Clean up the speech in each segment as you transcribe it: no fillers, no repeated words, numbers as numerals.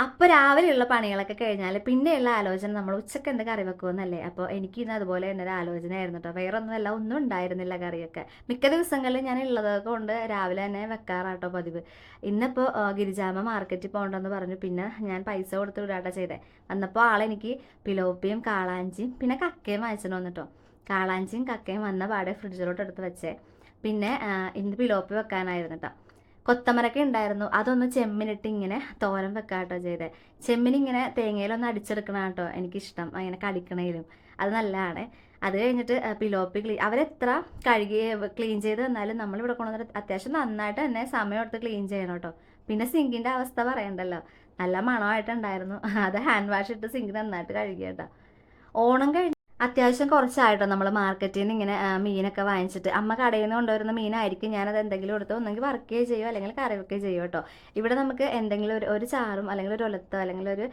അപ്പോൾ രാവിലെയുള്ള പണികളൊക്കെ കഴിഞ്ഞാൽ പിന്നെയുള്ള ആലോചന നമ്മൾ ഉച്ചക്ക് എന്ത് കറി വെക്കുമെന്നല്ലേ. അപ്പോൾ എനിക്ക് ഇന്ന് അതുപോലെ തന്നെ ഒരു ആലോചനയായിരുന്നു കേട്ടോ. വേറെ ഒന്നുമല്ല, ഒന്നും ഉണ്ടായിരുന്നില്ല കറിയൊക്കെ. മിക്ക ദിവസങ്ങളിൽ ഞാൻ ഉള്ളതൊക്കെ കൊണ്ട് രാവിലെ തന്നെ വെക്കാറാട്ടോ പതിവ്. ഇന്നിപ്പോൾ ഗിരിജാമ്മ മാർക്കറ്റിൽ പോകണ്ടെന്ന് പറഞ്ഞു. പിന്നെ ഞാൻ പൈസ കൊടുത്ത് വിടാട്ടോ ചെയ്തേ. വന്നപ്പോൾ ആളെനിക്ക് പിലോപ്പിയും കാളാഞ്ചിയും പിന്നെ കക്കയും വാങ്ങിച്ചിട്ട് വന്നിട്ടോ. കാളാഞ്ചിയും കക്കയും വന്ന പാടെ ഫ്രിഡ്ജിലോട്ട് എടുത്ത് വെച്ചേ. പിന്നെ ഇന്ന് പിലോപ്പി വെക്കാനായിരുന്നു കേട്ടോ. കൊത്തമരക്ക ഉണ്ടായിരുന്നു, അതൊന്ന് ചെമ്മിനിട്ട് ഇങ്ങനെ തോരൻ വെക്കാട്ടോ ചെയ്തേ. ചെമ്മിനിങ്ങനെ തേങ്ങയിലൊന്ന് അടിച്ചെടുക്കണം കേട്ടോ എനിക്കിഷ്ടം, അങ്ങനെ കടിക്കണേലും അത് നല്ലതാണ്. അത് കഴിഞ്ഞിട്ട് പിലോപ്പി അവരെത്ര കഴുകി ക്ലീൻ ചെയ്ത് തന്നാലും നമ്മളിവിടെ കൊണ്ടുവന്നിട്ട് അത്യാവശ്യം നന്നായിട്ട് തന്നെ സമയം എടുത്ത് ക്ലീൻ ചെയ്യണം കേട്ടോ. പിന്നെ സിങ്കിൻ്റെ അവസ്ഥ പറയണ്ടല്ലോ, നല്ല മണമായിട്ടുണ്ടായിരുന്നു. അത് ഹാൻഡ് വാഷ് ഇട്ട് സിങ്ക് നന്നായിട്ട് കഴുകി കേട്ടോ. ഓണം കഴിഞ്ഞ് അത്യാവശ്യം കുറച്ചായിട്ടോ നമ്മൾ മാർക്കറ്റിൽ നിന്ന് ഇങ്ങനെ മീനൊക്കെ വാങ്ങിച്ചിട്ട്. അമ്മ കടയിൽ നിന്ന് കൊണ്ടുവരുന്ന മീനായിരിക്കും, ഞാനത് എന്തെങ്കിലും എടുത്ത് ഒന്നെങ്കിൽ വറുക്കുകയോ ചെയ്യുമോ അല്ലെങ്കിൽ കറി വെക്കുകയോ ചെയ്യുമോ കേട്ടോ. ഇവിടെ നമുക്ക് എന്തെങ്കിലും ഒരു ചാറും അല്ലെങ്കിൽ ഒരു ഒലത്തോ അല്ലെങ്കിൽ ഒരു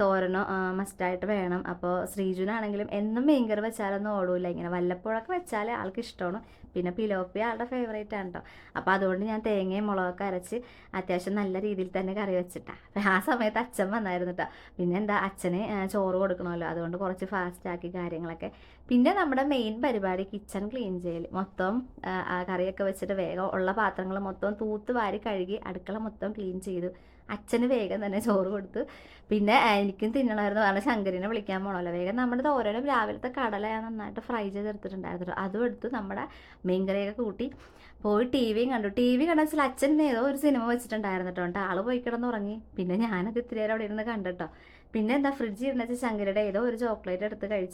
തോരനോ മസ്റ്റായിട്ട് വേണം. അപ്പോൾ ശ്രീജുനാണെങ്കിലും എന്നും മീൻകറി വെച്ചാലൊന്നും ഓടൂല, ഇങ്ങനെ വല്ലപ്പോഴൊക്കെ വെച്ചാൽ ആൾക്ക് ഇഷ്ടമാണ്. പിന്നെ പിലോപ്പി ആളുടെ ഫേവറേറ്റ് ആണ് കേട്ടോ. അപ്പോൾ അതുകൊണ്ട് ഞാൻ തേങ്ങയും മുളകൊക്കെ അരച്ച് അത്യാവശ്യം നല്ല രീതിയിൽ തന്നെ കറി വെച്ചിട്ടാണ്. അപ്പം ആ സമയത്ത് അച്ഛൻ വന്നായിരുന്നു കേട്ടോ. പിന്നെ എന്താ, അച്ഛന് ചോറ് കൊടുക്കണമല്ലോ, അതുകൊണ്ട് കുറച്ച് ഫാസ്റ്റാക്കി കാര്യങ്ങളൊക്കെ. പിന്നെ നമ്മുടെ മെയിൻ പരിപാടി കിച്ചൺ ക്ലീൻ ചെയ്യൽ. മൊത്തം കറിയൊക്കെ വെച്ചിട്ട് വേഗം ഉള്ള പാത്രങ്ങൾ മൊത്തം തൂത്ത് വാരി കഴുകി അടുക്കള മൊത്തം ക്ലീൻ ചെയ്തു. അച്ഛന് വേഗം തന്നെ ചോറ് കൊടുത്തു. പിന്നെ എനിക്കും തിന്നണമായിരുന്നു, കാരണം ശങ്കരിനെ വിളിക്കാൻ പോകണമല്ലോ. വേഗം നമ്മുടെ തോരനും രാവിലത്തെ കടല ഞാൻ നന്നായിട്ട് ഫ്രൈ ചെയ്തെടുത്തിട്ടുണ്ടായിരുന്നു, അതും എടുത്ത് നമ്മുടെ മീൻകറിയൊക്കെ കൂട്ടി പോയി ടി വിയും കണ്ടു. ടി വി കണ്ടെന്ന് വെച്ചാൽ അച്ഛൻ ഏതോ ഒരു സിനിമ വെച്ചിട്ടുണ്ടായിരുന്നു കേട്ടോ. ആള് പോയി കിടന്നുറങ്ങി. പിന്നെ ഞാനത് ഇത്തിരി നേരം അവിടെ ഇരുന്ന് കണ്ടിട്ടോ. പിന്നെ എന്താ, ഫ്രിഡ്ജിൽ ഇരുന്ന ശങ്കരിയുടെ ഏതോ ഒരു ചോക്ലേറ്റ് എടുത്ത് കഴിച്ചു.